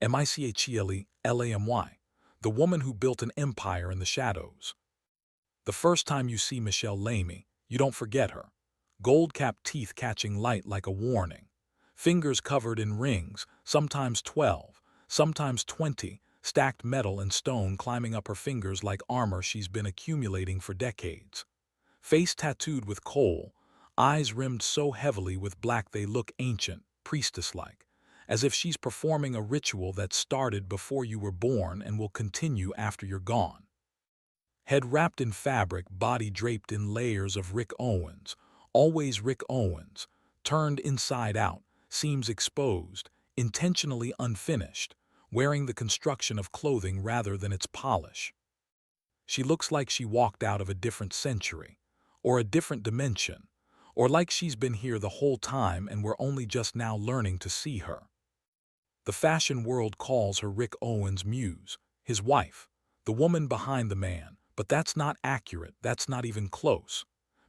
Michèle Lamy, the woman who built an empire in the shadows. The first time you see Michèle Lamy, you don't forget her. Gold-capped teeth catching light like a warning. Fingers covered in rings, sometimes 12, sometimes 20, stacked metal and stone climbing up her fingers like armor she's been accumulating for decades. Face tattooed with coal, eyes rimmed so heavily with black they look ancient, priestess-like, as if she's performing a ritual that started before you were born and will continue after you're gone. Head wrapped in fabric, body draped in layers of Rick Owens, always Rick Owens, turned inside out, seams exposed, intentionally unfinished, wearing the construction of clothing rather than its polish. She looks like she walked out of a different century, or a different dimension, or like she's been here the whole time and we're only just now learning to see her. The fashion world calls her Rick Owens' muse, his wife, the woman behind the man, but that's not accurate, that's not even close.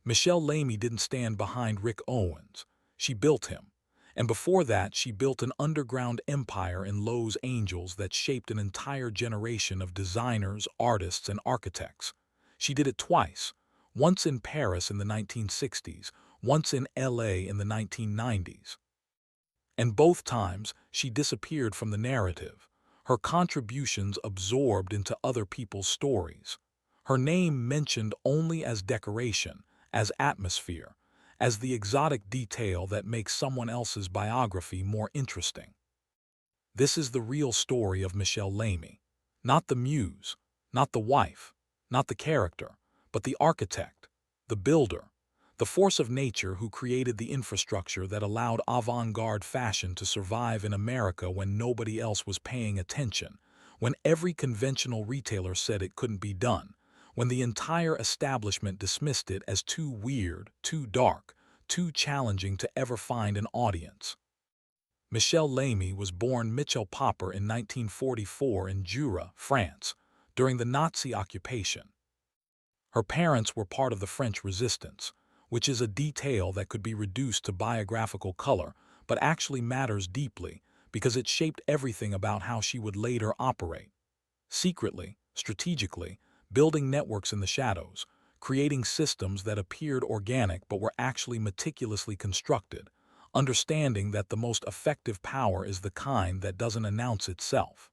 Michèle Lamy didn't stand behind Rick Owens, she built him. And before that, she built an underground empire in Los Angeles that shaped an entire generation of designers, artists, and architects. She did it twice, once in Paris in the 1960s, once in LA in the 1990s. And both times, she disappeared from the narrative, her contributions absorbed into other people's stories. Her name mentioned only as decoration, as atmosphere, as the exotic detail that makes someone else's biography more interesting. This is the real story of Michèle Lamy. Not the muse, not the wife, not the character, but the architect, the builder, the force of nature who created the infrastructure that allowed avant-garde fashion to survive in America when nobody else was paying attention, when every conventional retailer said it couldn't be done, when the entire establishment dismissed it as too weird, too dark, too challenging to ever find an audience. Michèle Lamy was born Michèle Popper in 1944 in Jura, France, during the Nazi occupation. Her parents were part of the French Resistance, which is a detail that could be reduced to biographical color, but actually matters deeply because it shaped everything about how she would later operate. Secretly, strategically, building networks in the shadows, creating systems that appeared organic but were actually meticulously constructed, understanding that the most effective power is the kind that doesn't announce itself.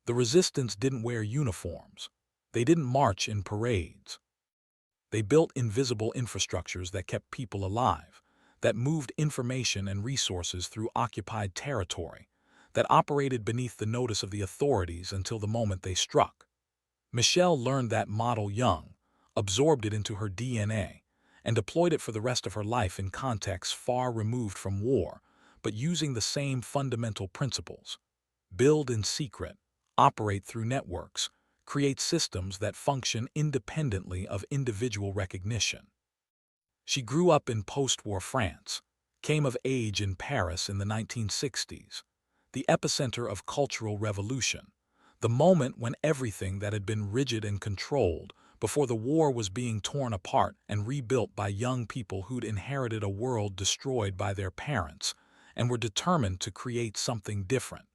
The resistance didn't wear uniforms. They didn't march in parades. They built invisible infrastructures that kept people alive, that moved information and resources through occupied territory, that operated beneath the notice of the authorities until the moment they struck. Michèle learned that model young, absorbed it into her DNA, and deployed it for the rest of her life in contexts far removed from war, but using the same fundamental principles. Build in secret, operate through networks, create systems that function independently of individual recognition. She grew up in post-war France, came of age in Paris in the 1960s, the epicenter of cultural revolution, the moment when everything that had been rigid and controlled before the war was being torn apart and rebuilt by young people who'd inherited a world destroyed by their parents and were determined to create something different.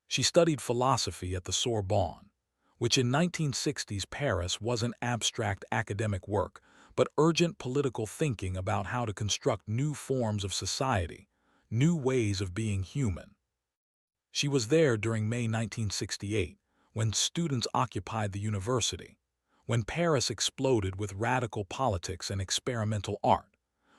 She studied philosophy at the Sorbonne, which in 1960s Paris wasn't abstract academic work, but urgent political thinking about how to construct new forms of society, new ways of being human. She was there during May 1968, when students occupied the university, when Paris exploded with radical politics and experimental art,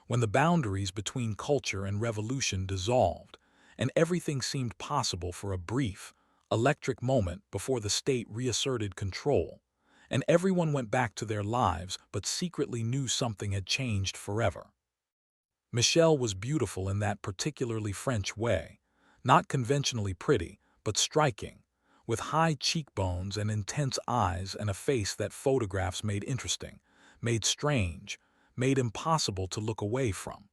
when the boundaries between culture and revolution dissolved, and everything seemed possible for a brief, electric moment before the state reasserted control, and everyone went back to their lives but secretly knew something had changed forever. Michèle was beautiful in that particularly French way, not conventionally pretty, but striking, with high cheekbones and intense eyes and a face that photographs made interesting, made strange, made impossible to look away from.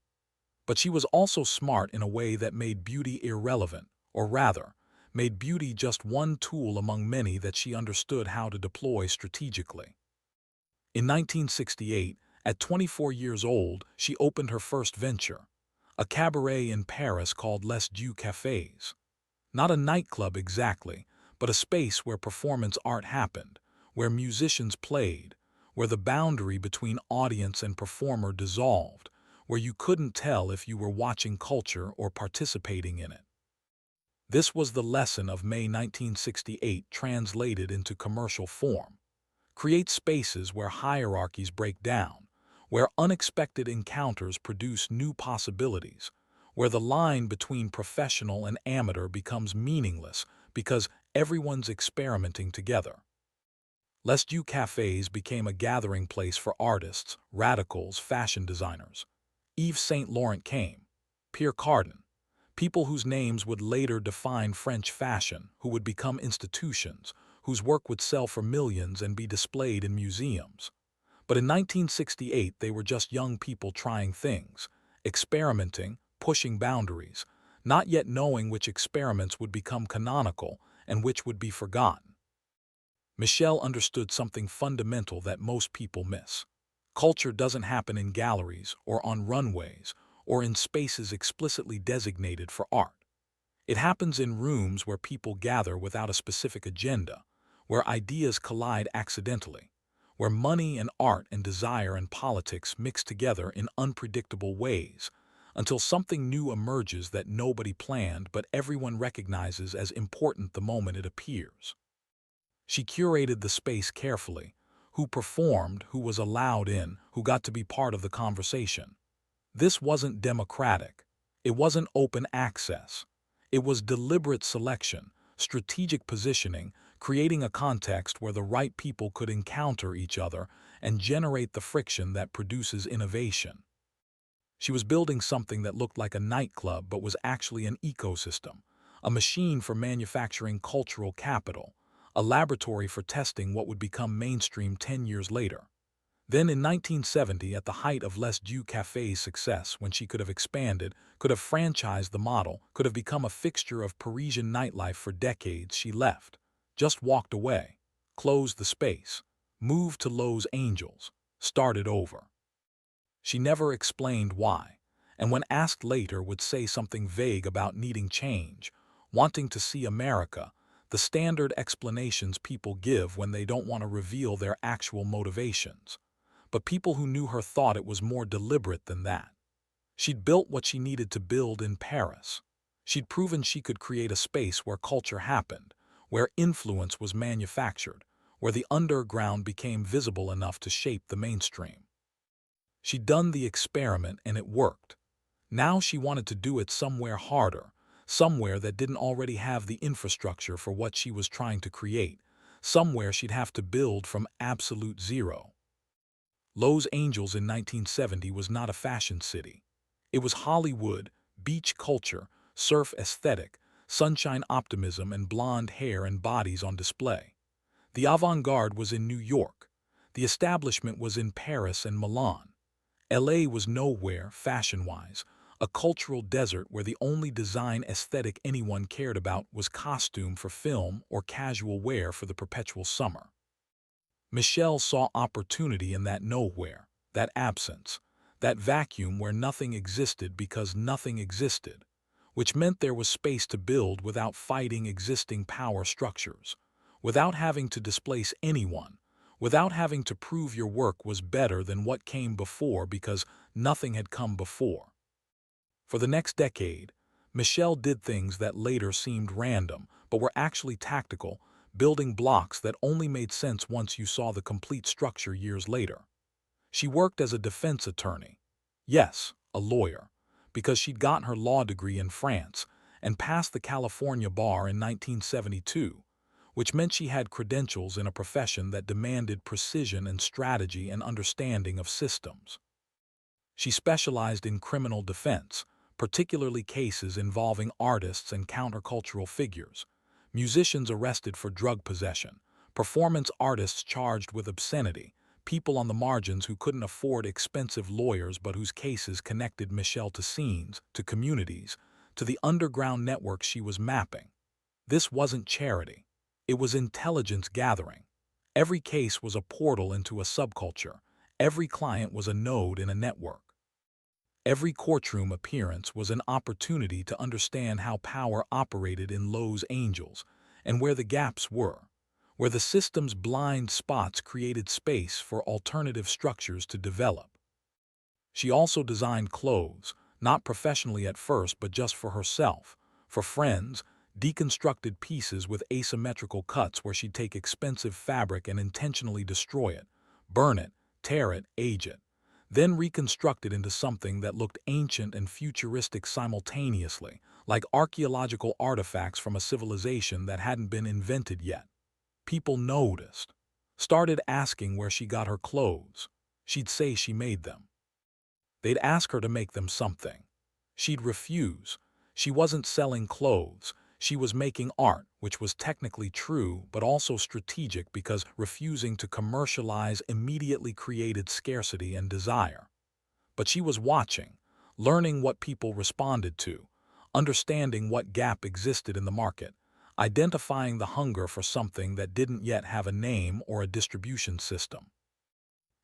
But she was also smart in a way that made beauty irrelevant, or rather, made beauty just one tool among many that she understood how to deploy strategically. In 1968, at 24 years old, she opened her first venture, a cabaret in Paris called Les Deux Cafés. Not a nightclub exactly, but a space where performance art happened, where musicians played, where the boundary between audience and performer dissolved, where you couldn't tell if you were watching culture or participating in it. This was the lesson of May 1968 translated into commercial form. Create spaces where hierarchies break down, where unexpected encounters produce new possibilities, where the line between professional and amateur becomes meaningless because everyone's experimenting together. Les Dieux cafes became a gathering place for artists, radicals, fashion designers. Yves Saint Laurent came, Pierre Cardin, people whose names would later define French fashion, who would become institutions, whose work would sell for millions and be displayed in museums. But in 1968, they were just young people trying things, experimenting, pushing boundaries, not yet knowing which experiments would become canonical and which would be forgotten. Michèle understood something fundamental that most people miss. Culture doesn't happen in galleries or on runways or in spaces explicitly designated for art. It happens in rooms where people gather without a specific agenda, where ideas collide accidentally, where money and art and desire and politics mix together in unpredictable ways, until something new emerges that nobody planned but everyone recognizes as important the moment it appears. She curated the space carefully, who performed, who was allowed in, who got to be part of the conversation. This wasn't democratic. It wasn't open access. It was deliberate selection, strategic positioning, creating a context where the right people could encounter each other and generate the friction that produces innovation. She was building something that looked like a nightclub but was actually an ecosystem, a machine for manufacturing cultural capital, a laboratory for testing what would become mainstream 10 years later. Then in 1970, at the height of Les Dieux Café's success, when she could have expanded, could have franchised the model, could have become a fixture of Parisian nightlife for decades, she left, just walked away, closed the space, moved to Los Angeles, started over. She never explained why, and when asked later would say something vague about needing change, wanting to see America, the standard explanations people give when they don't want to reveal their actual motivations. But people who knew her thought it was more deliberate than that. She'd built what she needed to build in Paris. She'd proven she could create a space where culture happened, where influence was manufactured, where the underground became visible enough to shape the mainstream. She'd done the experiment and it worked. Now she wanted to do it somewhere harder, somewhere that didn't already have the infrastructure for what she was trying to create, somewhere she'd have to build from absolute zero. Los Angeles in 1970 was not a fashion city. It was Hollywood, beach culture, surf aesthetic, sunshine optimism, and blonde hair and bodies on display. The avant-garde was in New York. The establishment was in Paris and Milan. LA was nowhere, fashion-wise, a cultural desert where the only design aesthetic anyone cared about was costume for film or casual wear for the perpetual summer. Michèle saw opportunity in that nowhere, that absence, that vacuum where nothing existed because nothing existed, which meant there was space to build without fighting existing power structures, without having to displace anyone, without having to prove your work was better than what came before because nothing had come before. For the next decade, Michèle did things that later seemed random but were actually tactical, building blocks that only made sense once you saw the complete structure years later. She worked as a defense attorney. Yes, a lawyer, because she'd gotten her law degree in France and passed the California bar in 1972, which meant she had credentials in a profession that demanded precision and strategy and understanding of systems. She specialized in criminal defense, particularly cases involving artists and countercultural figures, musicians arrested for drug possession, performance artists charged with obscenity, people on the margins who couldn't afford expensive lawyers but whose cases connected Michèle to scenes, to communities, to the underground network she was mapping. This wasn't charity. It was intelligence gathering. Every case was a portal into a subculture. Every client was a node in a network. Every courtroom appearance was an opportunity to understand how power operated in Lowe's Angels and where the gaps were, where the system's blind spots created space for alternative structures to develop. She also designed clothes, not professionally at first but just for herself, for friends, deconstructed pieces with asymmetrical cuts where she'd take expensive fabric and intentionally destroy it, burn it, tear it, age it, then reconstruct it into something that looked ancient and futuristic simultaneously, like archaeological artifacts from a civilization that hadn't been invented yet. People noticed, started asking where she got her clothes. She'd say she made them. They'd ask her to make them something. She'd refuse. She wasn't selling clothes. She was making art, which was technically true but also strategic because refusing to commercialize immediately created scarcity and desire. But she was watching, learning what people responded to, understanding what gap existed in the market, identifying the hunger for something that didn't yet have a name or a distribution system.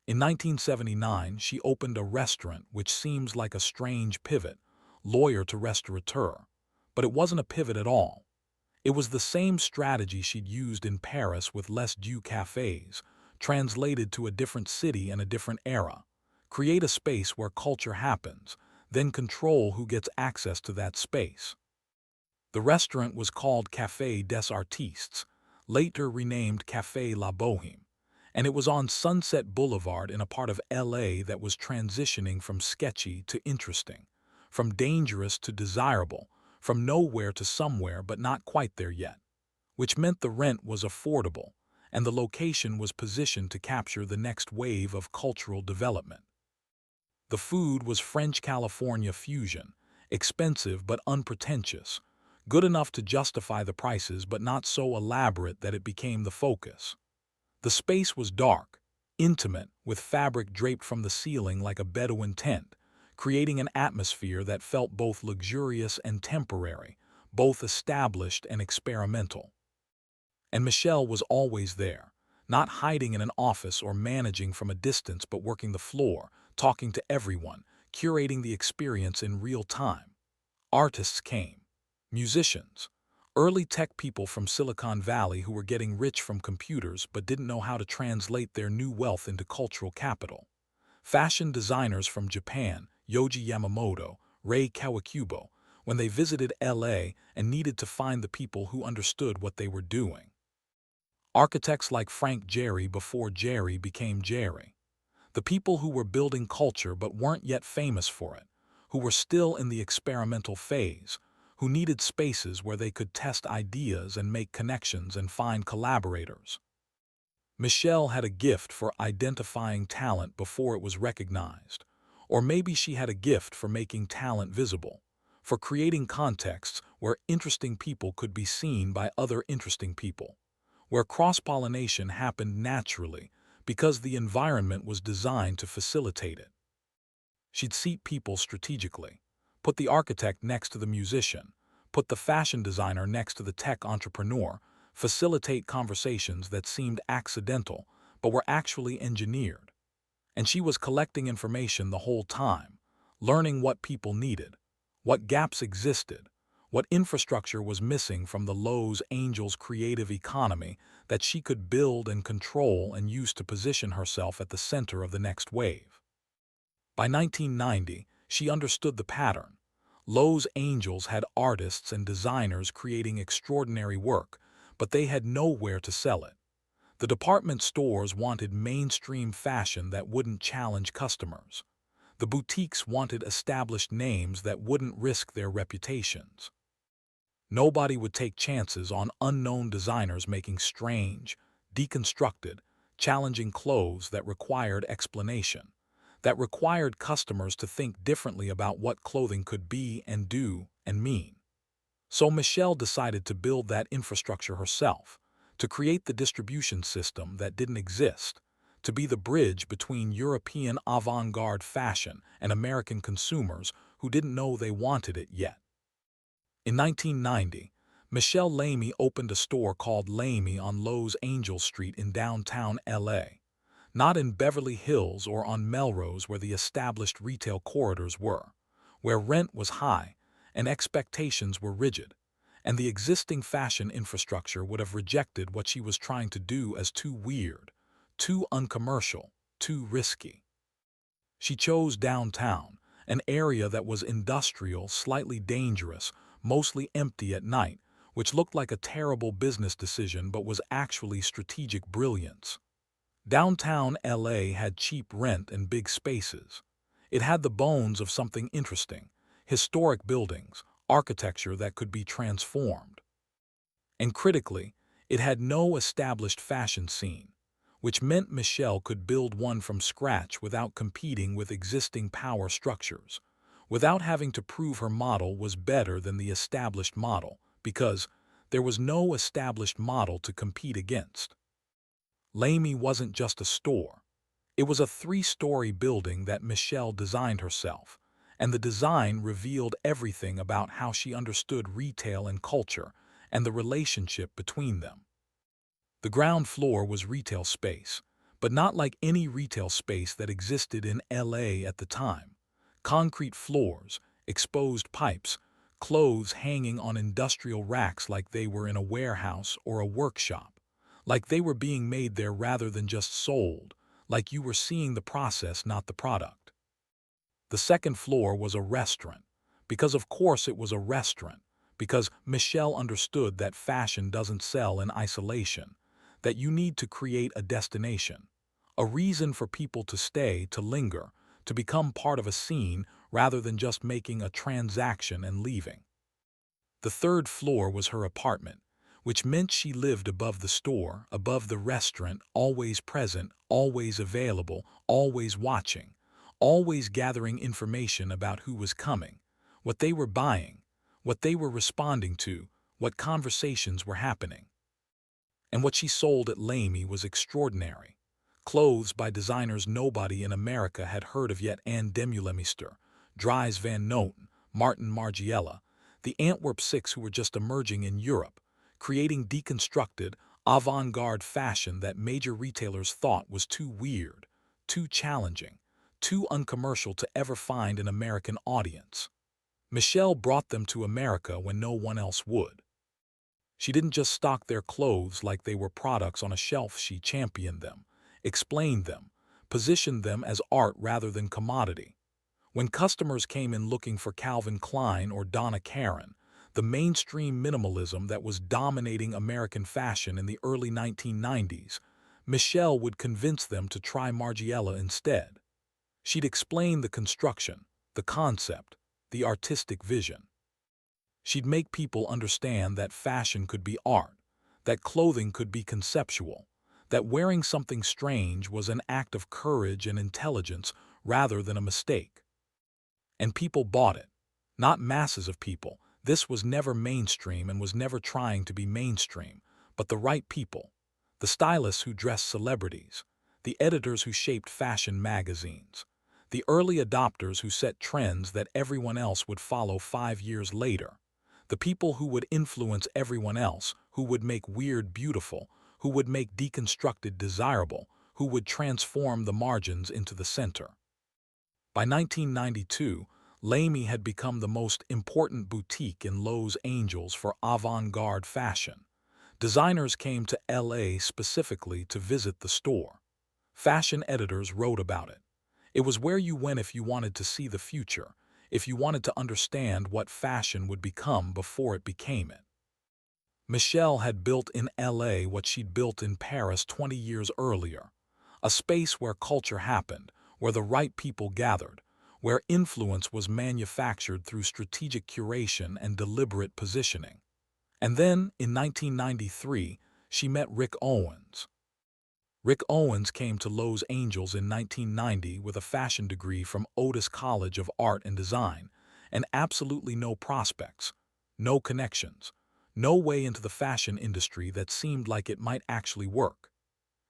In 1979, she opened a restaurant which seems like a strange pivot, lawyer to restaurateur. But it wasn't a pivot at all. It was the same strategy she'd used in Paris with Les Deux cafes, translated to a different city and a different era. Create a space where culture happens, then control who gets access to that space. The restaurant was called Café des Artistes, later renamed Café La Bohème, and it was on Sunset Boulevard in a part of LA that was transitioning from sketchy to interesting, from dangerous to desirable, from nowhere to somewhere but not quite there yet, which meant the rent was affordable and the location was positioned to capture the next wave of cultural development. The food was French California fusion, expensive but unpretentious, good enough to justify the prices but not so elaborate that it became the focus. The space was dark, intimate, with fabric draped from the ceiling like a Bedouin tent, creating an atmosphere that felt both luxurious and temporary, both established and experimental. And Michèle was always there, not hiding in an office or managing from a distance but working the floor, talking to everyone, curating the experience in real time. Artists came, musicians, early tech people from Silicon Valley who were getting rich from computers but didn't know how to translate their new wealth into cultural capital. Fashion designers from Japan, Yohji Yamamoto, Rei Kawakubo, when they visited LA and needed to find the people who understood what they were doing. Architects like Frank Gehry before Gehry became Gehry. The people who were building culture but weren't yet famous for it, who were still in the experimental phase, who needed spaces where they could test ideas and make connections and find collaborators. Michèle had a gift for identifying talent before it was recognized, or maybe she had a gift for making talent visible, for creating contexts where interesting people could be seen by other interesting people, where cross-pollination happened naturally because the environment was designed to facilitate it. She'd seat people strategically, put the architect next to the musician, put the fashion designer next to the tech entrepreneur, facilitate conversations that seemed accidental but were actually engineered. And she was collecting information the whole time, learning what people needed, what gaps existed, what infrastructure was missing from the Lowe's Angels creative economy that she could build and control and use to position herself at the center of the next wave. By 1990, she understood the pattern. Lowe's Angels had artists and designers creating extraordinary work, but they had nowhere to sell it. The department stores wanted mainstream fashion that wouldn't challenge customers. The boutiques wanted established names that wouldn't risk their reputations. Nobody would take chances on unknown designers making strange, deconstructed, challenging clothes that required explanation, that required customers to think differently about what clothing could be and do and mean. So Michèle decided to build that infrastructure herself, to create the distribution system that didn't exist, to be the bridge between European avant-garde fashion and American consumers who didn't know they wanted it yet. In 1990, Michèle Lamy opened a store called Lamy on Lowe's Angel Street in downtown LA. Not in Beverly Hills or on Melrose where the established retail corridors were, where rent was high and expectations were rigid, and the existing fashion infrastructure would have rejected what she was trying to do as too weird, too uncommercial, too risky. She chose downtown, an area that was industrial, slightly dangerous, mostly empty at night, which looked like a terrible business decision but was actually strategic brilliance. Downtown LA had cheap rent and big spaces. It had the bones of something interesting, historic buildings, architecture that could be transformed. And critically, it had no established fashion scene, which meant Michèle could build one from scratch without competing with existing power structures, without having to prove her model was better than the established model, because there was no established model to compete against. Lamy wasn't just a store. It was a 3-story building that Michèle designed herself, and the design revealed everything about how she understood retail and culture and the relationship between them. The ground floor was retail space, but not like any retail space that existed in LA at the time. Concrete floors, exposed pipes, clothes hanging on industrial racks like they were in a warehouse or a workshop, like they were being made there rather than just sold, like you were seeing the process, not the product. The second floor was a restaurant, because of course it was a restaurant, because Michèle understood that fashion doesn't sell in isolation, that you need to create a destination, a reason for people to stay, to linger, to become part of a scene rather than just making a transaction and leaving. The third floor was her apartment, which meant she lived above the store, above the restaurant, always present, always available, always watching, always gathering information about who was coming, what they were buying, what they were responding to, what conversations were happening. And what she sold at Lamy was extraordinary. Clothes by designers nobody in America had heard of yet: Anne Demeulemeester, Dries Van Noten, Martin Margiela, the Antwerp Six, who were just emerging in Europe, creating deconstructed, avant-garde fashion that major retailers thought was too weird, too challenging, too uncommercial to ever find an American audience. Michèle brought them to America when no one else would. She didn't just stock their clothes like they were products on a shelf. She championed them, explained them, positioned them as art rather than commodity. When customers came in looking for Calvin Klein or Donna Karan, the mainstream minimalism that was dominating American fashion in the early 1990s, Michèle would convince them to try Margiela instead. She'd explain the construction, the concept, the artistic vision. She'd make people understand that fashion could be art, that clothing could be conceptual, that wearing something strange was an act of courage and intelligence rather than a mistake. And people bought it. Not masses of people. This was never mainstream and was never trying to be mainstream, but the right people. The stylists who dressed celebrities, the editors who shaped fashion magazines, the early adopters who set trends that everyone else would follow 5 years later, the people who would influence everyone else, who would make weird beautiful, who would make deconstructed desirable, who would transform the margins into the center. By 1992, Lamy had become the most important boutique in Los Angeles for avant-garde fashion. Designers came to LA specifically to visit the store. Fashion editors wrote about it. It was where you went if you wanted to see the future, if you wanted to understand what fashion would become before it became it. Michèle had built in LA what she'd built in Paris 20 years earlier, a space where culture happened, where the right people gathered, where influence was manufactured through strategic curation and deliberate positioning. And then, in 1993, she met Rick Owens. Rick Owens came to Los Angeles in 1990 with a fashion degree from Otis College of Art and Design, and absolutely no prospects, no connections, no way into the fashion industry that seemed like it might actually work.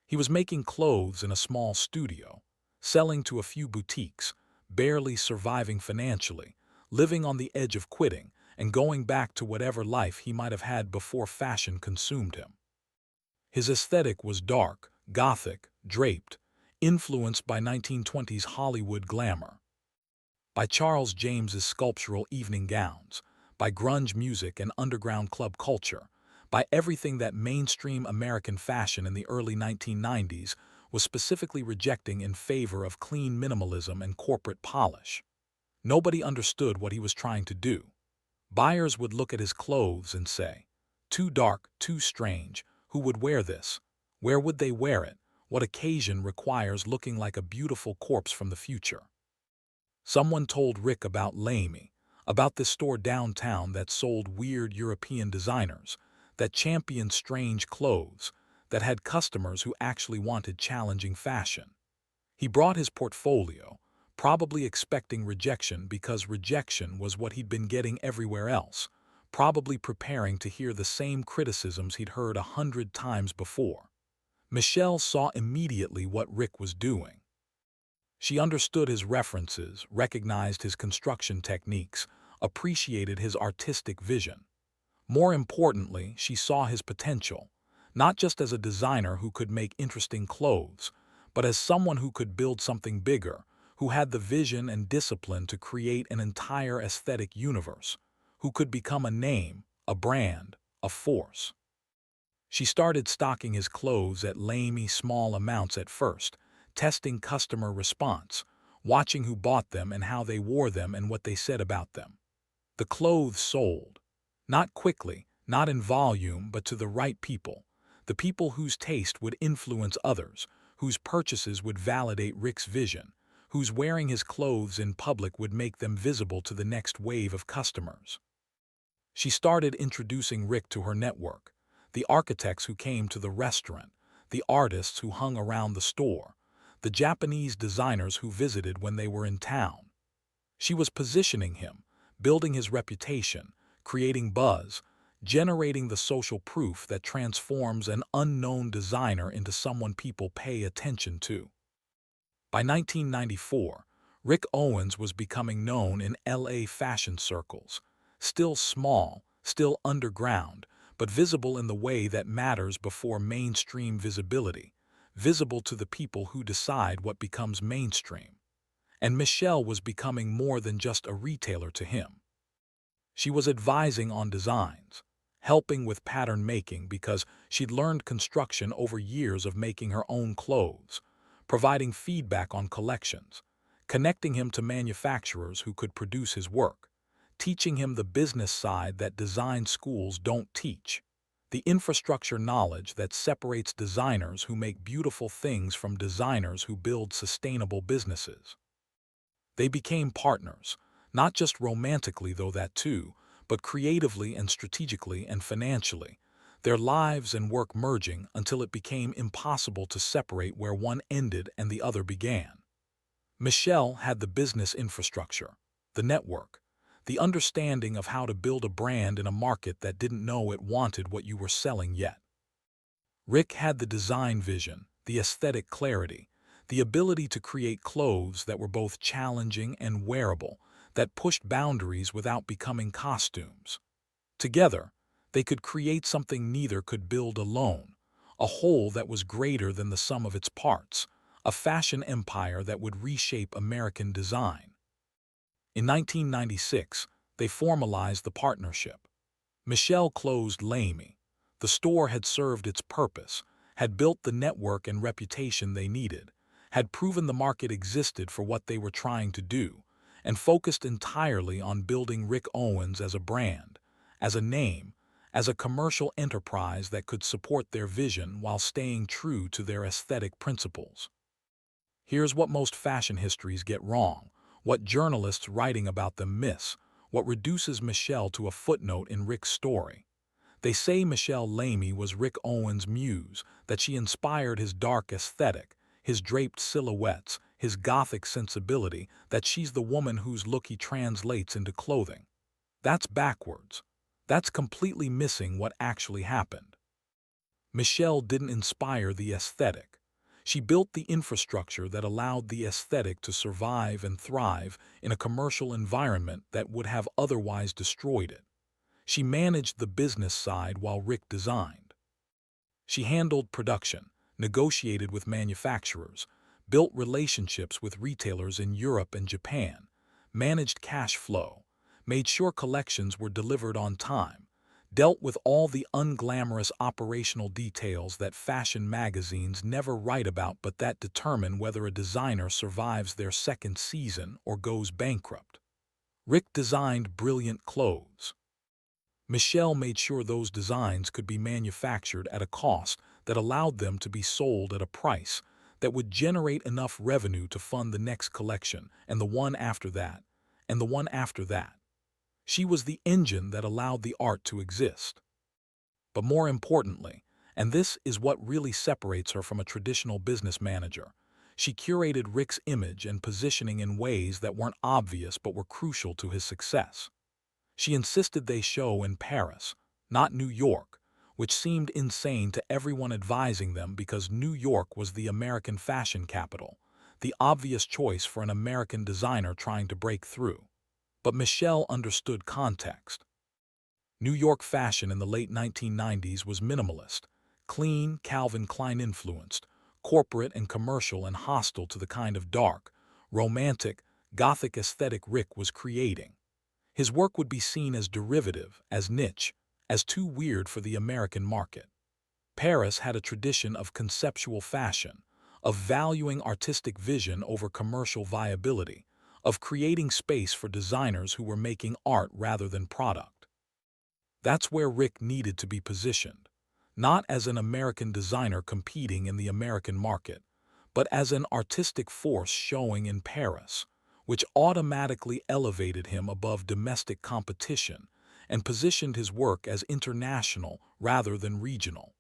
He was making clothes in a small studio, selling to a few boutiques, barely surviving financially, living on the edge of quitting, and going back to whatever life he might have had before fashion consumed him. His aesthetic was dark, gothic, draped, influenced by 1920s Hollywood glamour, by Charles James's sculptural evening gowns, by grunge music and underground club culture, by everything that mainstream American fashion in the early 1990s was specifically rejecting in favor of clean minimalism and corporate polish. Nobody understood what he was trying to do. Buyers would look at his clothes and say, "Too dark, too strange. Who would wear this? Where would they wear it? What occasion requires looking like a beautiful corpse from the future?" Someone told Rick about Lamy, about this store downtown that sold weird European designers, that championed strange clothes, that had customers who actually wanted challenging fashion. He brought his portfolio, probably expecting rejection because rejection was what he'd been getting everywhere else, probably preparing to hear the same criticisms he'd heard 100 times before. Michèle saw immediately what Rick was doing. She understood his references, recognized his construction techniques, appreciated his artistic vision. More importantly, she saw his potential, not just as a designer who could make interesting clothes, but as someone who could build something bigger, who had the vision and discipline to create an entire aesthetic universe, who could become a name, a brand, a force. She started stocking his clothes at Lamy small amounts at first, testing customer response, watching who bought them and how they wore them and what they said about them. The clothes sold. Not quickly, not in volume, but to the right people. The people whose taste would influence others, whose purchases would validate Rick's vision, whose wearing his clothes in public would make them visible to the next wave of customers. She started introducing Rick to her network, the architects who came to the restaurant, the artists who hung around the store, the Japanese designers who visited when they were in town. She was positioning him, building his reputation, creating buzz, generating the social proof that transforms an unknown designer into someone people pay attention to. By 1994, Rick Owens was becoming known in LA fashion circles, still small, still underground, but visible in the way that matters before mainstream visibility, visible to the people who decide what becomes mainstream. And Michèle was becoming more than just a retailer to him. She was advising on designs, helping with pattern making because she'd learned construction over years of making her own clothes, providing feedback on collections, connecting him to manufacturers who could produce his work, teaching him the business side that design schools don't teach, the infrastructure knowledge that separates designers who make beautiful things from designers who build sustainable businesses. They became partners, not just romantically, though that too, but creatively and strategically and financially, their lives and work merging until it became impossible to separate where one ended and the other began. Michèle had the business infrastructure, the network, the understanding of how to build a brand in a market that didn't know it wanted what you were selling yet. Rick had the design vision, the aesthetic clarity, the ability to create clothes that were both challenging and wearable, that pushed boundaries without becoming costumes. Together, they could create something neither could build alone, a whole that was greater than the sum of its parts, a fashion empire that would reshape American design. In 1996, they formalized the partnership. Michèle closed Lamy. The store had served its purpose, had built the network and reputation they needed, had proven the market existed for what they were trying to do, and focused entirely on building Rick Owens as a brand, as a name, as a commercial enterprise that could support their vision while staying true to their aesthetic principles. Here's what most fashion histories get wrong, what journalists writing about them miss, what reduces Michèle to a footnote in Rick's story. They say Michèle Lamy was Rick Owens' muse, that she inspired his dark aesthetic, his draped silhouettes, his gothic sensibility, that she's the woman whose look he translates into clothing. That's backwards. That's completely missing what actually happened. Michèle didn't inspire the aesthetic. She built the infrastructure that allowed the aesthetic to survive and thrive in a commercial environment that would have otherwise destroyed it. She managed the business side while Rick designed. She handled production, negotiated with manufacturers, built relationships with retailers in Europe and Japan, managed cash flow, made sure collections were delivered on time, dealt with all the unglamorous operational details that fashion magazines never write about but that determine whether a designer survives their second season or goes bankrupt. Rick designed brilliant clothes. Michèle made sure those designs could be manufactured at a cost that allowed them to be sold at a price that would generate enough revenue to fund the next collection and the one after that, and the one after that. She was the engine that allowed the art to exist. But more importantly, and this is what really separates her from a traditional business manager, she curated Rick's image and positioning in ways that weren't obvious but were crucial to his success. She insisted they show in Paris, not New York, which seemed insane to everyone advising them because New York was the American fashion capital, the obvious choice for an American designer trying to break through. But Michèle understood context. New York fashion in the late 1990s was minimalist, clean, Calvin Klein influenced, corporate and commercial and hostile to the kind of dark, romantic, gothic aesthetic Rick was creating. His work would be seen as derivative, as niche, as too weird for the American market. Paris had a tradition of conceptual fashion, of valuing artistic vision over commercial viability, of creating space for designers who were making art rather than product. That's where Rick needed to be positioned, not as an American designer competing in the American market, but as an artistic force showing in Paris, which automatically elevated him above domestic competition and positioned his work as international rather than regional.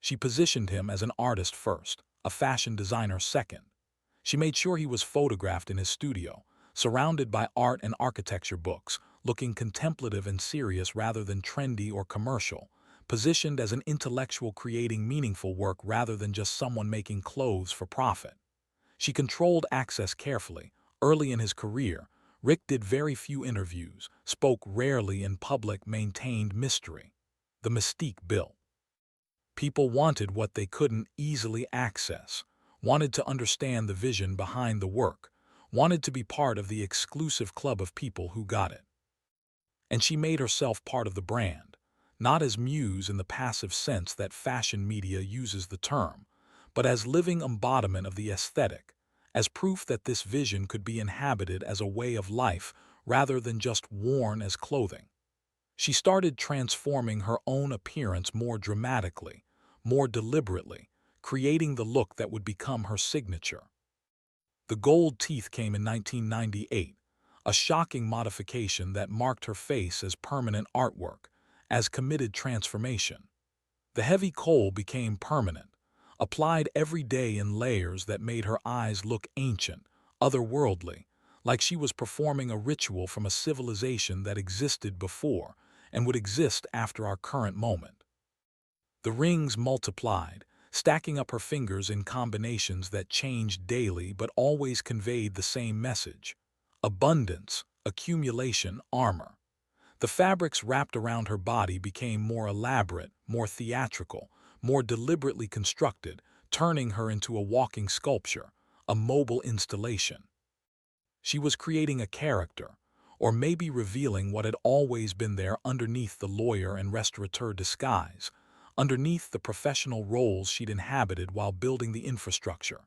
She positioned him as an artist first, a fashion designer second. She made sure he was photographed in his studio, surrounded by art and architecture books, looking contemplative and serious rather than trendy or commercial, positioned as an intellectual creating meaningful work rather than just someone making clothes for profit. She controlled access carefully. Early in his career, Rick did very few interviews, spoke rarely in public, maintained mystery. The mystique built. People wanted what they couldn't easily access, wanted to understand the vision behind the work, wanted to be part of the exclusive club of people who got it. And she made herself part of the brand, not as muse in the passive sense that fashion media uses the term, but as living embodiment of the aesthetic, as proof that this vision could be inhabited as a way of life rather than just worn as clothing. She started transforming her own appearance more dramatically, more deliberately, creating the look that would become her signature. The gold teeth came in 1998, a shocking modification that marked her face as permanent artwork, as committed transformation. The heavy kohl became permanent, applied every day in layers that made her eyes look ancient, otherworldly, like she was performing a ritual from a civilization that existed before and would exist after our current moment. The rings multiplied, stacking up her fingers in combinations that changed daily but always conveyed the same message: abundance, accumulation, armor. The fabrics wrapped around her body became more elaborate, more theatrical, more deliberately constructed, turning her into a walking sculpture, a mobile installation. She was creating a character, or maybe revealing what had always been there underneath the lawyer and restaurateur disguise, underneath the professional roles she'd inhabited while building the infrastructure.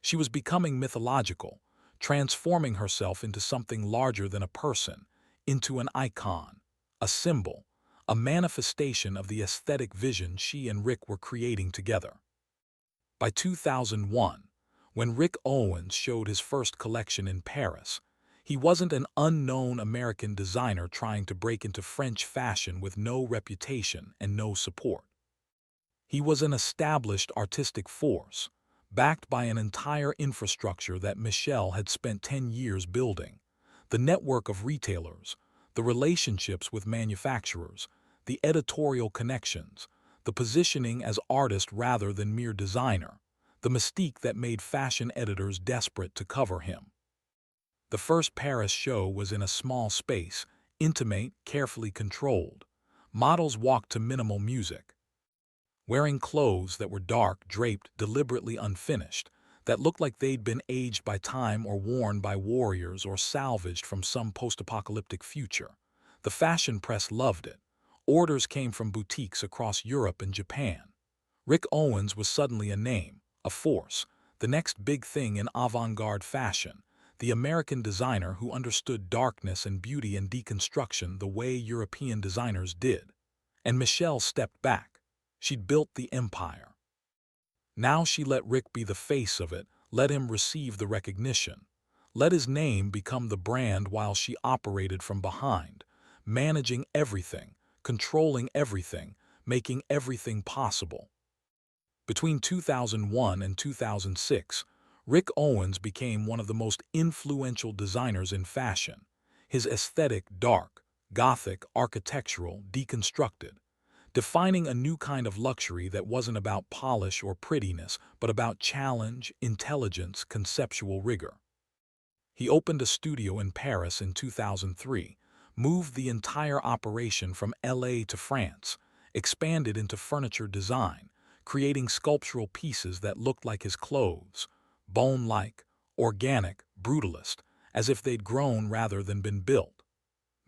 She was becoming mythological, transforming herself into something larger than a person, into an icon, a symbol, a manifestation of the aesthetic vision she and Rick were creating together. By 2001, when Rick Owens showed his first collection in Paris, he wasn't an unknown American designer trying to break into French fashion with no reputation and no support. He was an established artistic force, backed by an entire infrastructure that Michèle had spent 10 years building: the network of retailers, the relationships with manufacturers, the editorial connections, the positioning as artist rather than mere designer, the mystique that made fashion editors desperate to cover him. The first Paris show was in a small space, intimate, carefully controlled. Models walked to minimal music. Wearing clothes that were dark, draped, deliberately unfinished, that looked like they'd been aged by time or worn by warriors or salvaged from some post-apocalyptic future. The fashion press loved it. Orders came from boutiques across Europe and Japan. Rick Owens was suddenly a name, a force, the next big thing in avant-garde fashion, the American designer who understood darkness and beauty and deconstruction the way European designers did. And Michèle stepped back. She'd built the empire. Now she let Rick be the face of it, let him receive the recognition. Let his name become the brand while she operated from behind, managing everything, controlling everything, making everything possible. Between 2001 and 2006, Rick Owens became one of the most influential designers in fashion. His aesthetic dark, gothic, architectural, deconstructed, defining a new kind of luxury that wasn't about polish or prettiness, but about challenge, intelligence, conceptual rigor. He opened a studio in Paris in 2003, moved the entire operation from LA to France, expanded into furniture design, creating sculptural pieces that looked like his clothes, bone-like, organic, brutalist, as if they'd grown rather than been built.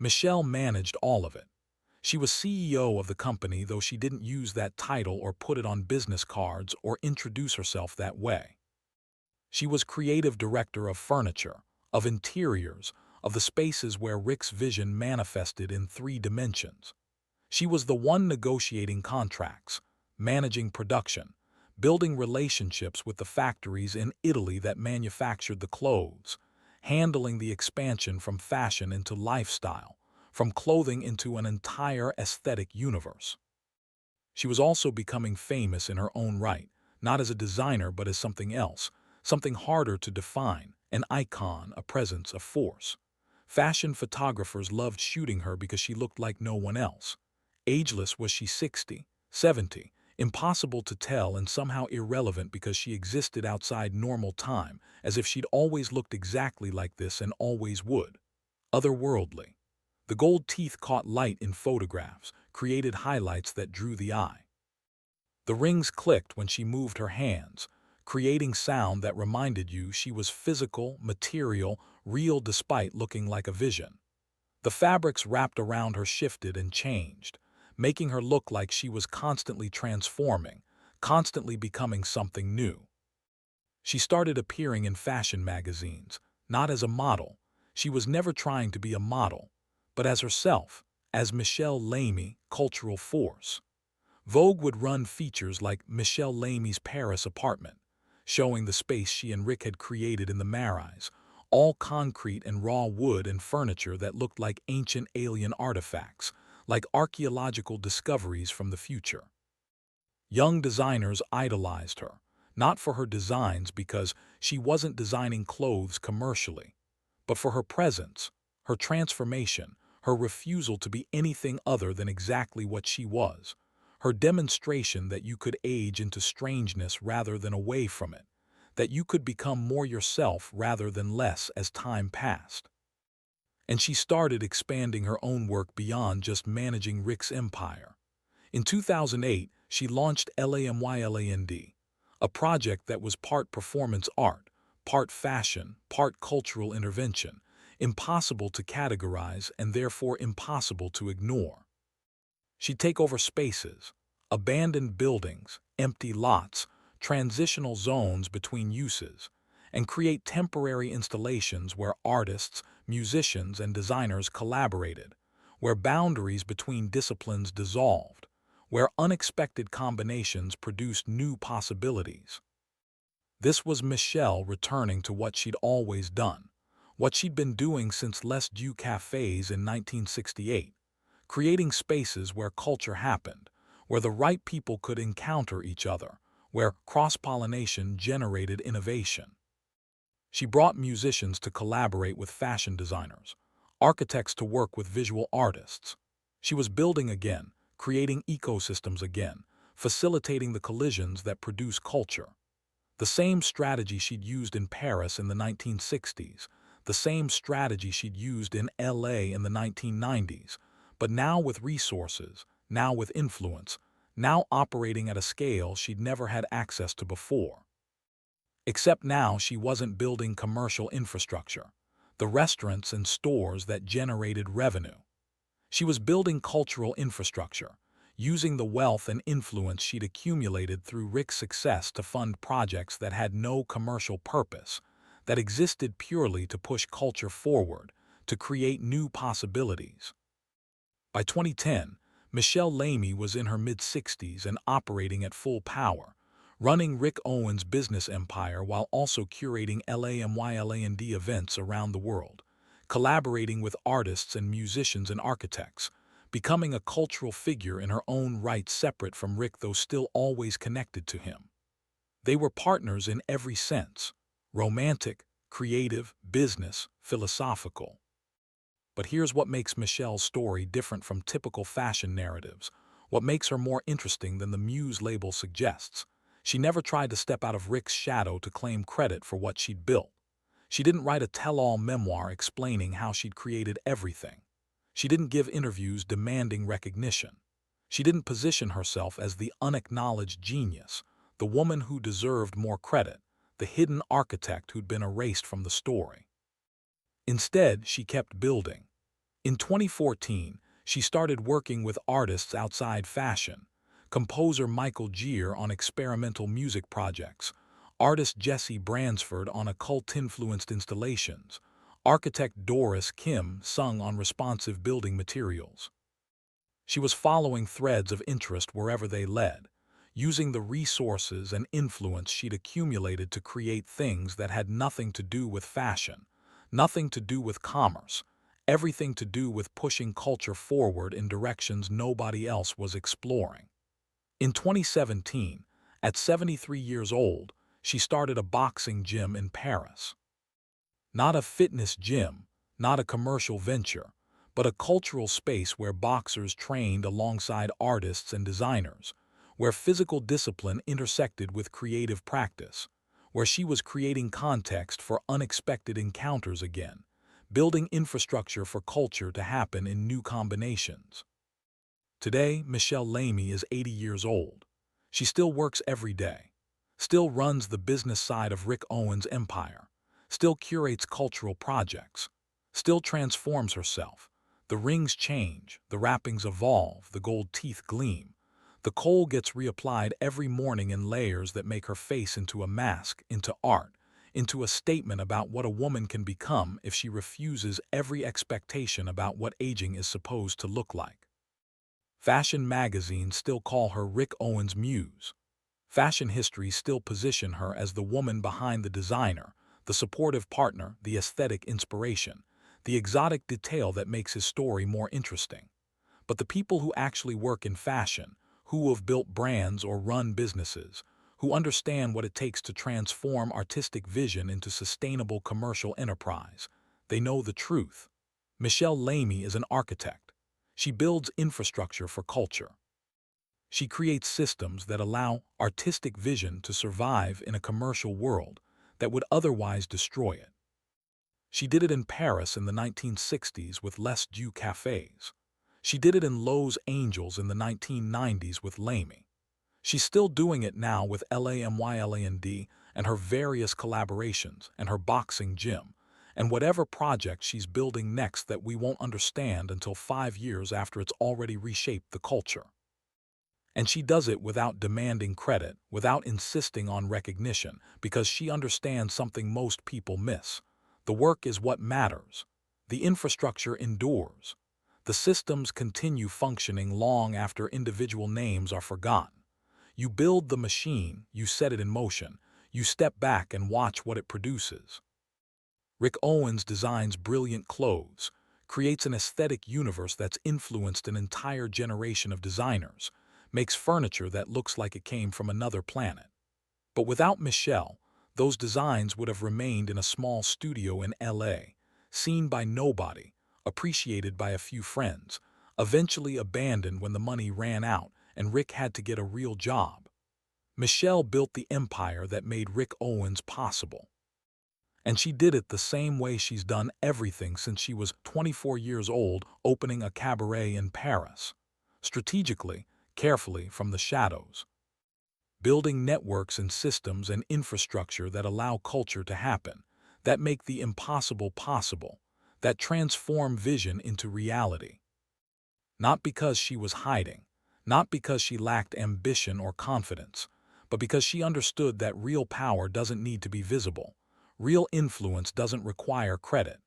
Michèle managed all of it. She was CEO of the company, though she didn't use that title or put it on business cards or introduce herself that way. She was creative director of furniture, of interiors, of the spaces where Rick's vision manifested in 3 dimensions. She was the one negotiating contracts, managing production, building relationships with the factories in Italy that manufactured the clothes, handling the expansion from fashion into lifestyle, from clothing into an entire aesthetic universe. She was also becoming famous in her own right, not as a designer but as something else, something harder to define, an icon, a presence, a force. Fashion photographers loved shooting her because she looked like no one else. Ageless, was she 60, 70, impossible to tell, and somehow irrelevant because she existed outside normal time, as if she'd always looked exactly like this and always would. Otherworldly. The gold teeth caught light in photographs, created highlights that drew the eye. The rings clicked when she moved her hands, creating sound that reminded you she was physical, material, real despite looking like a vision. The fabrics wrapped around her shifted and changed, making her look like she was constantly transforming, constantly becoming something new. She started appearing in fashion magazines, not as a model. She was never trying to be a model, but as herself, as Michèle Lamy, cultural force. Vogue would run features like Michèle Lamy's Paris apartment, showing the space she and Rick had created in the Marais, all concrete and raw wood and furniture that looked like ancient alien artifacts, like archaeological discoveries from the future. Young designers idolized her, not for her designs because she wasn't designing clothes commercially, but for her presence, her transformation, her refusal to be anything other than exactly what she was, her demonstration that you could age into strangeness rather than away from it, that you could become more yourself rather than less as time passed. And she started expanding her own work beyond just managing Rick's empire. In 2008, she launched LAMYLAND, a project that was part performance art, part fashion, part cultural intervention, impossible to categorize and therefore impossible to ignore. She'd take over spaces, abandoned buildings, empty lots, transitional zones between uses, and create temporary installations where artists, musicians, and designers collaborated, where boundaries between disciplines dissolved, where unexpected combinations produced new possibilities. This was Michèle returning to what she'd always done, what she'd been doing since Les Deux Cafés in 1968, creating spaces where culture happened, where the right people could encounter each other, where cross-pollination generated innovation. She brought musicians to collaborate with fashion designers, architects to work with visual artists. She was building again, creating ecosystems again, facilitating the collisions that produce culture. The same strategy she'd used in Paris in the 1960s, the same strategy she'd used in LA in the 1990s, but now with resources, now with influence, now operating at a scale she'd never had access to before. Except now she wasn't building commercial infrastructure, the restaurants and stores that generated revenue. She was building cultural infrastructure, using the wealth and influence she'd accumulated through Rick's success to fund projects that had no commercial purpose, that existed purely to push culture forward, to create new possibilities. By 2010, Michèle Lamy was in her mid-60s and operating at full power, running Rick Owens' business empire while also curating LAMYLAND events around the world, collaborating with artists and musicians and architects, becoming a cultural figure in her own right separate from Rick though still always connected to him. They were partners in every sense: romantic, creative, business, philosophical. But here's what makes Michèle's story different from typical fashion narratives, what makes her more interesting than the muse label suggests. She never tried to step out of Rick's shadow to claim credit for what she'd built. She didn't write a tell-all memoir explaining how she'd created everything. She didn't give interviews demanding recognition. She didn't position herself as the unacknowledged genius, the woman who deserved more credit, the hidden architect who'd been erased from the story. Instead, she kept building. In 2014, she started working with artists outside fashion: composer Michael Gier on experimental music projects, artist Jesse Bransford on occult-influenced installations, architect Doris Kim sung on responsive building materials. She was following threads of interest wherever they led, using the resources and influence she'd accumulated to create things that had nothing to do with fashion, nothing to do with commerce, everything to do with pushing culture forward in directions nobody else was exploring. In 2017, at 73 years old, she started a boxing gym in Paris. Not a fitness gym, not a commercial venture, but a cultural space where boxers trained alongside artists and designers, where physical discipline intersected with creative practice, where she was creating context for unexpected encounters again, building infrastructure for culture to happen in new combinations. Today, Michèle Lamy is 80 years old. She still works every day, still runs the business side of Rick Owens' empire, still curates cultural projects, still transforms herself. The rings change, the wrappings evolve, the gold teeth gleam. The kohl gets reapplied every morning in layers that make her face into a mask, into art, into a statement about what a woman can become if she refuses every expectation about what aging is supposed to look like. Fashion magazines still call her Rick Owens' muse. Fashion history still position her as the woman behind the designer, the supportive partner, the aesthetic inspiration, the exotic detail that makes his story more interesting. But the people who actually work in fashion, who have built brands or run businesses, who understand what it takes to transform artistic vision into sustainable commercial enterprise, they know the truth. Michèle Lamy is an architect. She builds infrastructure for culture. She creates systems that allow artistic vision to survive in a commercial world that would otherwise destroy it. She did it in Paris in the 1960s with Les Dieux cafes. She did it in Los Angeles in the 1990s with Lamy. She's still doing it now with LAMYLAND and her various collaborations and her boxing gym, and whatever project she's building next that we won't understand until 5 years after it's already reshaped the culture. And she does it without demanding credit, without insisting on recognition, because she understands something most people miss. The work is what matters. The infrastructure endures. The systems continue functioning long after individual names are forgotten. You build the machine, you set it in motion, you step back and watch what it produces. Rick Owens designs brilliant clothes, creates an aesthetic universe that's influenced an entire generation of designers, makes furniture that looks like it came from another planet. But without Michèle, those designs would have remained in a small studio in LA, seen by nobody, appreciated by a few friends, eventually abandoned when the money ran out and Rick had to get a real job. Michèle built the empire that made Rick Owens possible. And she did it the same way she's done everything since she was 24 years old, opening a cabaret in Paris. Strategically, carefully, from the shadows. building networks and systems and infrastructure that allow culture to happen, that make the impossible possible, that transform vision into reality. Not because she was hiding, not because she lacked ambition or confidence, but because she understood that real power doesn't need to be visible. Real influence doesn't require credit.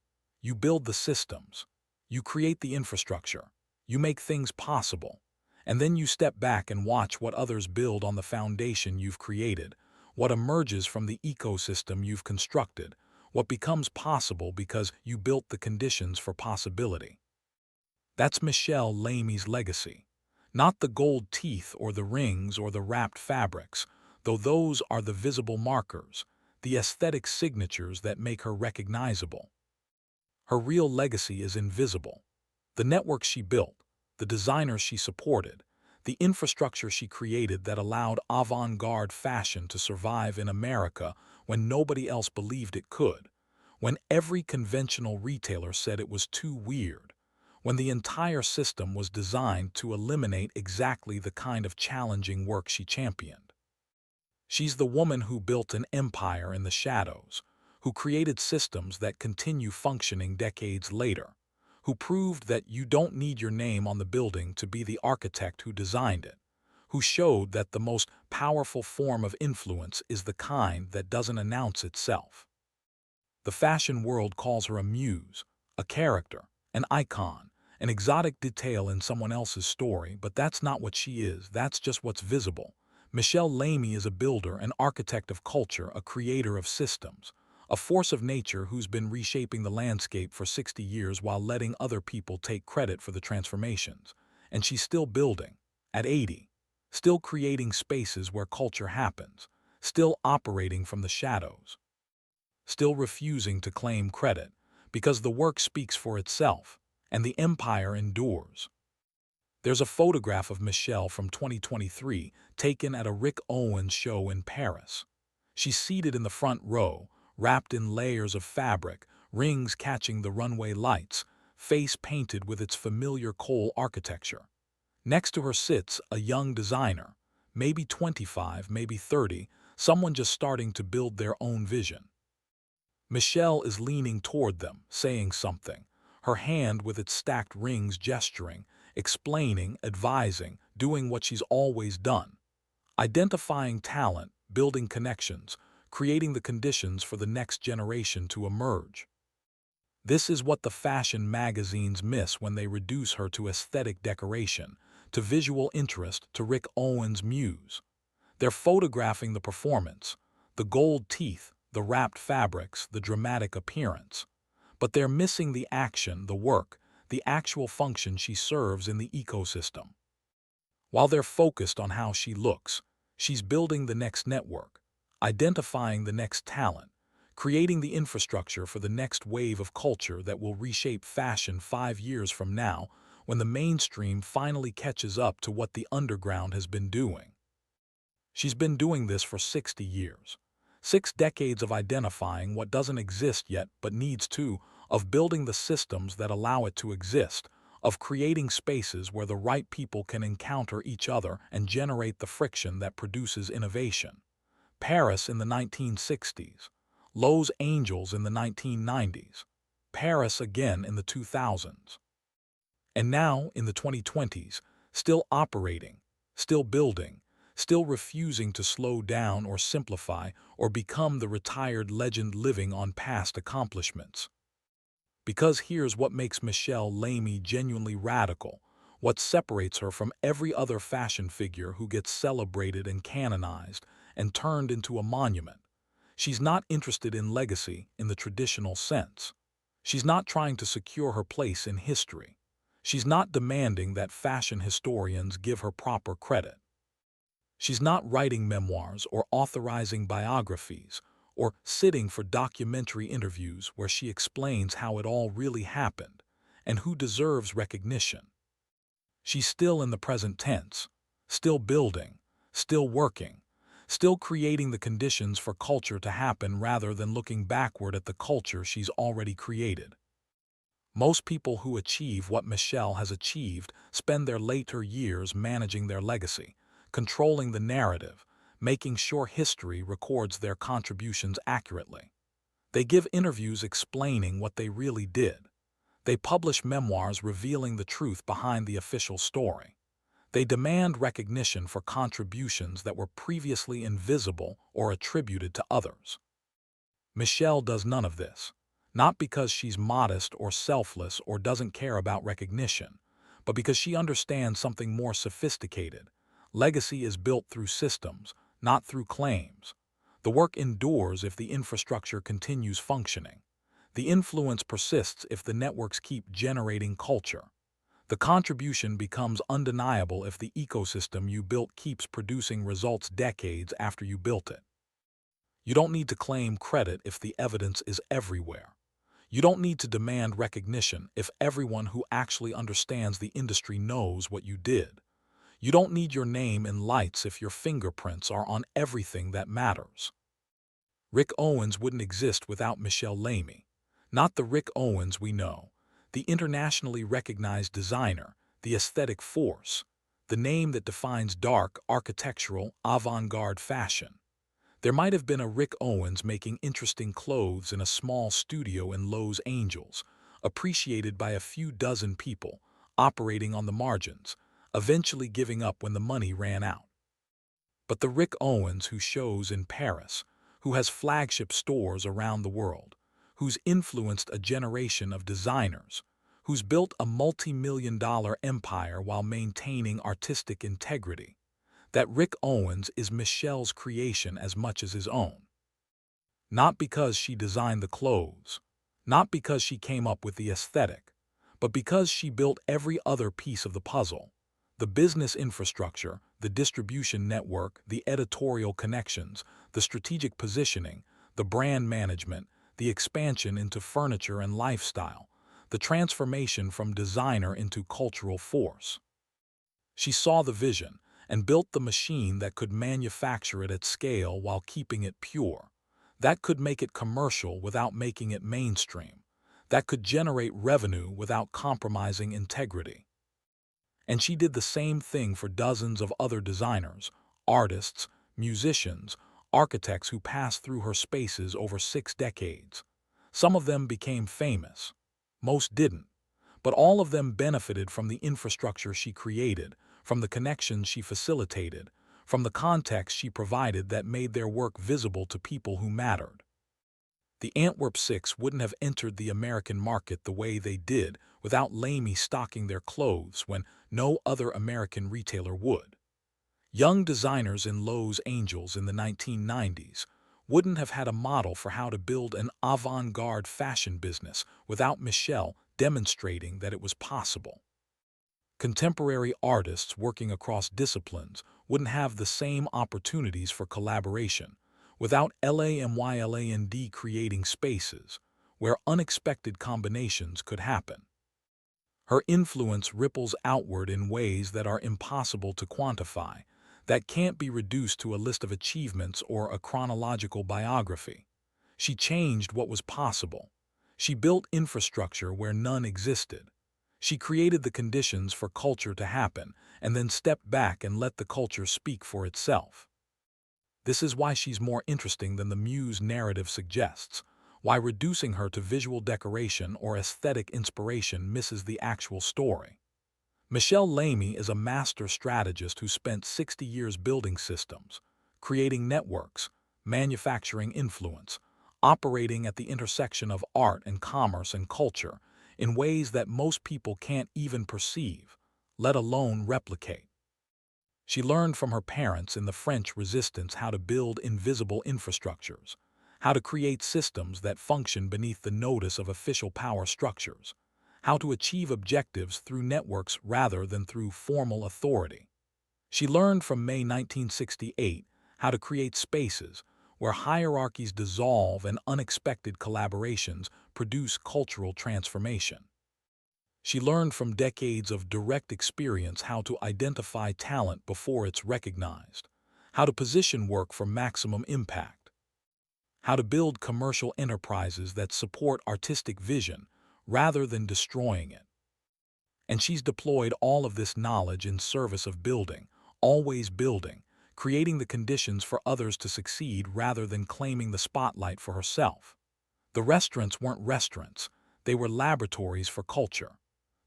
You build the systems, you create the infrastructure, you make things possible, and then you step back and watch what others build on the foundation you've created, what emerges from the ecosystem you've constructed, what becomes possible because you built the conditions for possibility. That's Michèle Lamy's legacy. Not the gold teeth or the rings or the wrapped fabrics, though those are the visible markers, the aesthetic signatures that make her recognizable. Her real legacy is invisible. The network she built, the designers she supported, the infrastructure she created that allowed avant-garde fashion to survive in America when nobody else believed it could, when every conventional retailer said it was too weird, when the entire system was designed to eliminate exactly the kind of challenging work she championed. She's the woman who built an empire in the shadows, who created systems that continue functioning decades later, who proved that you don't need your name on the building to be the architect who designed it, who showed that the most powerful form of influence is the kind that doesn't announce itself. The fashion world calls her a muse, a character, an icon, an exotic detail in someone else's story, but that's not what she is, that's just what's visible. Michèle Lamy is a builder, an architect of culture, a creator of systems, a force of nature who's been reshaping the landscape for 60 years while letting other people take credit for the transformations. And she's still building, at 80, still creating spaces where culture happens, still operating from the shadows, still refusing to claim credit, because the work speaks for itself, and the empire endures. There's a photograph of Michèle from 2023 taken at a Rick Owens show in Paris. She's seated in the front row, wrapped in layers of fabric, rings catching the runway lights, face painted with its familiar coal architecture. Next to her sits a young designer, maybe 25, maybe 30, someone just starting to build their own vision. Michèle is leaning toward them, saying something, her hand with its stacked rings gesturing, explaining, advising, doing what she's always done. Identifying talent, building connections, creating the conditions for the next generation to emerge. This is what the fashion magazines miss when they reduce her to aesthetic decoration, to visual interest, to Rick Owens' muse. They're photographing the performance, the gold teeth, the wrapped fabrics, the dramatic appearance. But they're missing the action, the work, the actual function she serves in the ecosystem. While they're focused on how she looks, she's building the next network, identifying the next talent, creating the infrastructure for the next wave of culture that will reshape fashion 5 years from now when the mainstream finally catches up to what the underground has been doing. She's been doing this for 60 years. 6 decades of identifying what doesn't exist yet but needs to, of building the systems that allow it to exist, of creating spaces where the right people can encounter each other and generate the friction that produces innovation. Paris in the 1960s, Los Angeles in the 1990s, Paris again in the 2000s. And now, in the 2020s, still operating, still building, still refusing to slow down or simplify or become the retired legend living on past accomplishments. Because here's what makes Michèle Lamy genuinely radical, what separates her from every other fashion figure who gets celebrated and canonized and turned into a monument. She's not interested in legacy in the traditional sense. She's not trying to secure her place in history. She's not demanding that fashion historians give her proper credit. She's not writing memoirs or authorizing biographies or sitting for documentary interviews where she explains how it all really happened and who deserves recognition. She's still in the present tense, still building, still working, still creating the conditions for culture to happen rather than looking backward at the culture she's already created. Most people who achieve what Michèle has achieved spend their later years managing their legacy, controlling the narrative, making sure history records their contributions accurately. They give interviews explaining what they really did. They publish memoirs revealing the truth behind the official story. They demand recognition for contributions that were previously invisible or attributed to others. Michèle does none of this, not because she's modest or selfless or doesn't care about recognition, but because she understands something more sophisticated. Legacy is built through systems, not through claims. The work endures if the infrastructure continues functioning. The influence persists if the networks keep generating culture. The contribution becomes undeniable if the ecosystem you built keeps producing results decades after you built it. You don't need to claim credit if the evidence is everywhere. You don't need to demand recognition if everyone who actually understands the industry knows what you did. You don't need your name in lights if your fingerprints are on everything that matters. Rick Owens wouldn't exist without Michèle Lamy. Not the Rick Owens we know, the internationally recognized designer, the aesthetic force, the name that defines dark, architectural, avant-garde fashion. There might have been a Rick Owens making interesting clothes in a small studio in Los Angeles, appreciated by a few dozen people, operating on the margins, eventually giving up when the money ran out. But the Rick Owens who shows in Paris, who has flagship stores around the world, who's influenced a generation of designers, who's built a multi-million-dollar empire while maintaining artistic integrity, that Rick Owens is Michèle's creation as much as his own. Not because she designed the clothes, not because she came up with the aesthetic, but because she built every other piece of the puzzle: the business infrastructure, the distribution network, the editorial connections, the strategic positioning, the brand management, the expansion into furniture and lifestyle, the transformation from designer into cultural force. She saw the vision and built the machine that could manufacture it at scale while keeping it pure, that could make it commercial without making it mainstream, that could generate revenue without compromising integrity. And she did the same thing for dozens of other designers, artists, musicians, architects who passed through her spaces over 6 decades. Some of them became famous. Most didn't. But all of them benefited from the infrastructure she created, from the connections she facilitated, from the context she provided that made their work visible to people who mattered. The Antwerp Six wouldn't have entered the American market the way they did without Lamy stocking their clothes when no other American retailer would. Young designers in Los Angeles in the 1990s wouldn't have had a model for how to build an avant-garde fashion business without Michèle demonstrating that it was possible. Contemporary artists working across disciplines wouldn't have the same opportunities for collaboration without LAMYLAND creating spaces where unexpected combinations could happen. Her influence ripples outward in ways that are impossible to quantify, that can't be reduced to a list of achievements or a chronological biography. She changed what was possible. She built infrastructure where none existed. She created the conditions for culture to happen and then stepped back and let the culture speak for itself. This is why she's more interesting than the muse narrative suggests, why reducing her to visual decoration or aesthetic inspiration misses the actual story. Michèle Lamy is a master strategist who spent 60 years building systems, creating networks, manufacturing influence, operating at the intersection of art and commerce and culture in ways that most people can't even perceive, let alone replicate. She learned from her parents in the French Resistance how to build invisible infrastructures, how to create systems that function beneath the notice of official power structures, how to achieve objectives through networks rather than through formal authority. She learned from May 1968 how to create spaces where hierarchies dissolve and unexpected collaborations produce cultural transformation. She learned from decades of direct experience how to identify talent before it's recognized, how to position work for maximum impact, how to build commercial enterprises that support artistic vision rather than destroying it. And she's deployed all of this knowledge in service of building, always building, creating the conditions for others to succeed rather than claiming the spotlight for herself. The restaurants weren't restaurants, they were laboratories for culture.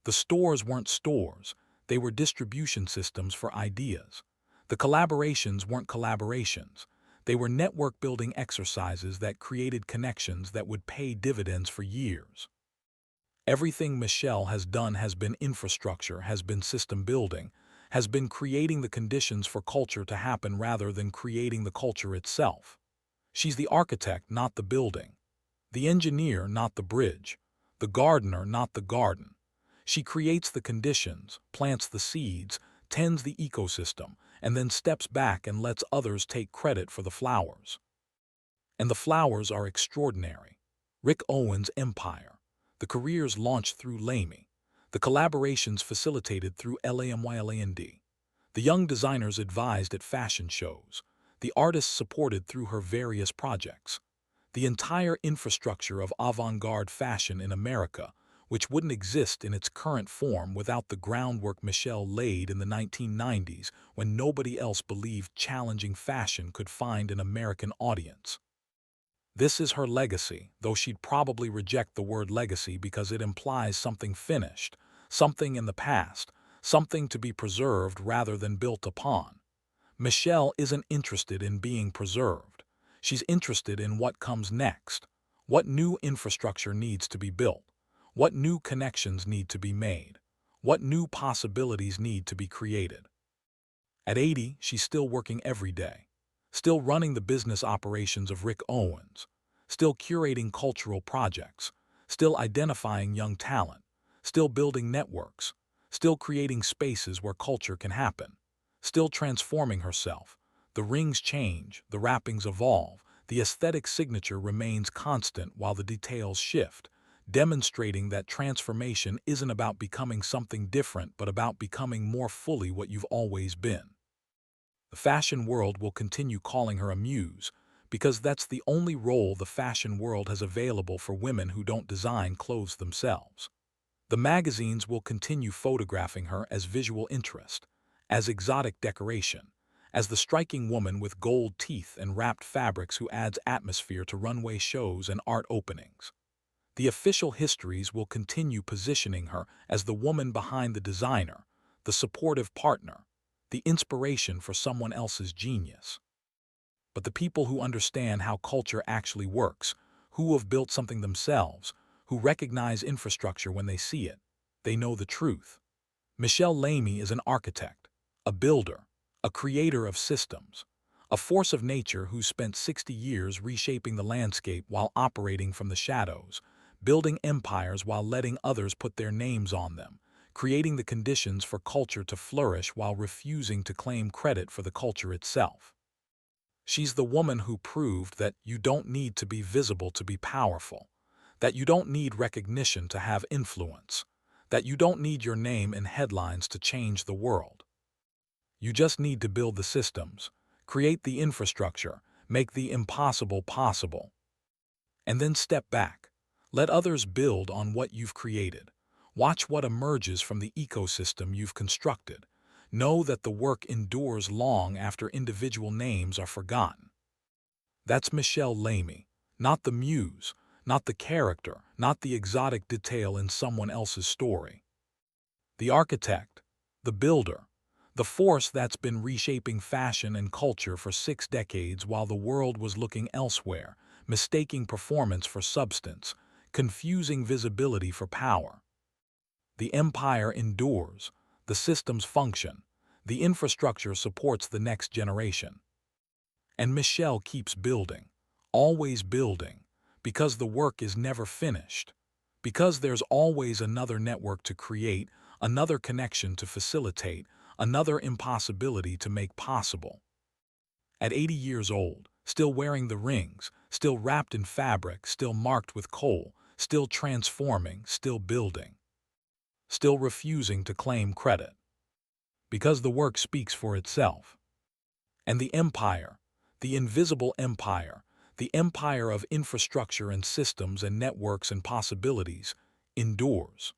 The stores weren't stores, they were distribution systems for ideas. The collaborations weren't collaborations, they were network-building exercises that created connections that would pay dividends for years. Everything Michèle has done has been infrastructure, has been system building, has been creating the conditions for culture to happen rather than creating the culture itself. She's the architect, not the building. The engineer, not the bridge. The gardener, not the garden. She creates the conditions, plants the seeds, tends the ecosystem, and then steps back and lets others take credit for the flowers. And the flowers are extraordinary. Rick Owens' empire. The careers launched through Lamy. The collaborations facilitated through LAMYLAND. The young designers advised at fashion shows. The artists supported through her various projects. The entire infrastructure of avant-garde fashion in America, which wouldn't exist in its current form without the groundwork Michèle laid in the 1990s when nobody else believed challenging fashion could find an American audience. This is her legacy, though she'd probably reject the word legacy because it implies something finished, something in the past, something to be preserved rather than built upon. Michèle isn't interested in being preserved. She's interested in what comes next, what new infrastructure needs to be built, what new connections need to be made, what new possibilities need to be created. At 80, she's still working every day, still running the business operations of Rick Owens, still curating cultural projects, still identifying young talent, still building networks, still creating spaces where culture can happen, still transforming herself. The rings change, the wrappings evolve, the aesthetic signature remains constant while the details shift, demonstrating that transformation isn't about becoming something different but about becoming more fully what you've always been. The fashion world will continue calling her a muse because that's the only role the fashion world has available for women who don't design clothes themselves. The magazines will continue photographing her as visual interest, as exotic decoration, as the striking woman with gold teeth and wrapped fabrics who adds atmosphere to runway shows and art openings. The official histories will continue positioning her as the woman behind the designer, the supportive partner, the inspiration for someone else's genius. But the people who understand how culture actually works, who have built something themselves, who recognize infrastructure when they see it, they know the truth. Michèle Lamy is an architect, a builder, a creator of systems, a force of nature who spent 60 years reshaping the landscape while operating from the shadows, building empires while letting others put their names on them, creating the conditions for culture to flourish while refusing to claim credit for the culture itself. She's the woman who proved that you don't need to be visible to be powerful, that you don't need recognition to have influence, that you don't need your name in headlines to change the world. You just need to build the systems, create the infrastructure, make the impossible possible. And then step back. Let others build on what you've created. Watch what emerges from the ecosystem you've constructed. Know that the work endures long after individual names are forgotten. That's Michèle Lamy, not the muse, not the character, not the exotic detail in someone else's story. The architect, the builder, the force that's been reshaping fashion and culture for 6 decades while the world was looking elsewhere, mistaking performance for substance, confusing visibility for power. The empire endures, the systems function, the infrastructure supports the next generation. And Michèle keeps building, always building, because the work is never finished, because there's always another network to create, another connection to facilitate, another impossibility to make possible. At 80 years old, still wearing the rings, still wrapped in fabric, still marked with coal, still transforming, still building, still refusing to claim credit. Because the work speaks for itself. And the empire, the invisible empire, the empire of infrastructure and systems and networks and possibilities, endures.